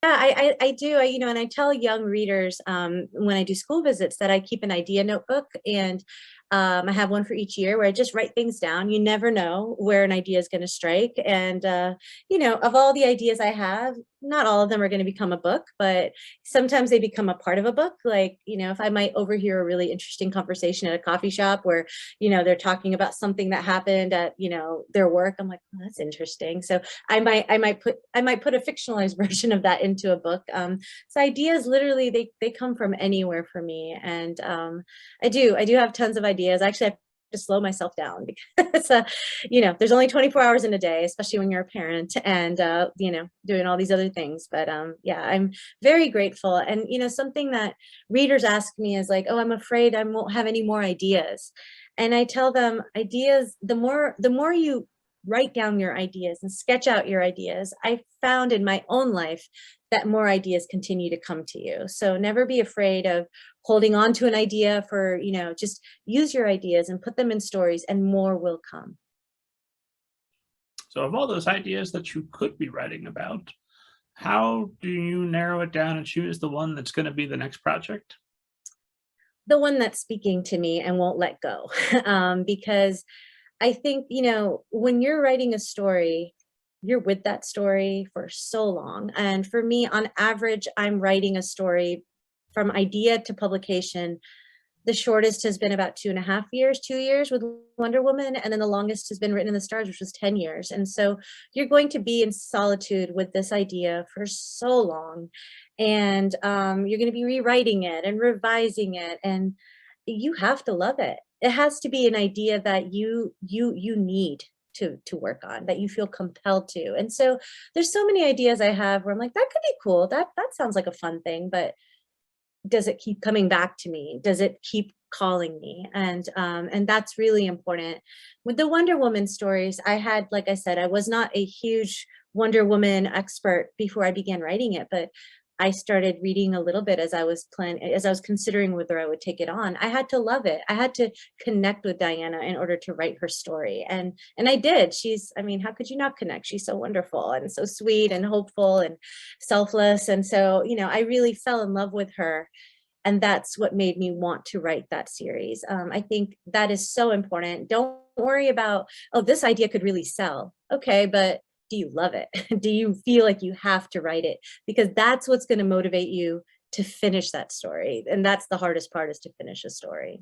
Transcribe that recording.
I do. And I tell young readers when I do school visits that I keep an idea notebook, and I have one for each year where I just write things down. You never know where an idea is going to strike. And, of all the ideas I have, not all of them are going to become a book, but sometimes they become a part of a book. Like, if I might overhear a really interesting conversation at a coffee shop where, they're talking about something that happened at, their work, I'm like, oh, that's interesting. So I might put a fictionalized version of that into a book. So ideas literally they come from anywhere for me, and I do have tons of ideas. Actually, I have to slow myself down because there's only 24 hours in a day, especially when you're a parent, and doing all these other things. But yeah, I'm very grateful. And something that readers ask me is like, oh, I'm afraid I won't have any more ideas. And I tell them, ideas, the more you write down your ideas and sketch out your ideas, I found in my own life that more ideas continue to come to you. So never be afraid of holding on to an idea for, just use your ideas and put them in stories, and more will come. So, of all those ideas that you could be writing about, how do you narrow it down and choose the one that's going to be the next project? The one that's speaking to me and won't let go. Because I think, when you're writing a story, you're with that story for so long. And for me, on average, I'm writing a story from idea to publication. The shortest has been about 2.5 years, 2 years with Wonder Woman. And then the longest has been Written in the Stars, which was 10 years. And so you're going to be in solitude with this idea for so long. And you're going to be rewriting it and revising it. And you have to love it. It has to be an idea that you need to work on, that you feel compelled to. And so there's so many ideas I have where I'm like, that could be cool. That sounds like a fun thing, but does it keep coming back to me? Does it keep calling me? And that's really important. With the Wonder Woman stories, I had, like I said, I was not a huge Wonder Woman expert before I began writing it, but I started reading a little bit as I was considering whether I would take it on. I had to love it. I had to connect with Diana in order to write her story. And I did. I mean, how could you not connect? She's so wonderful and so sweet and hopeful and selfless. And so, I really fell in love with her. And that's what made me want to write that series. I think that is so important. Don't worry about, oh, this idea could really sell. Okay, but do you love it? Do you feel like you have to write it? Because that's what's going to motivate you to finish that story. And that's the hardest part, is to finish a story.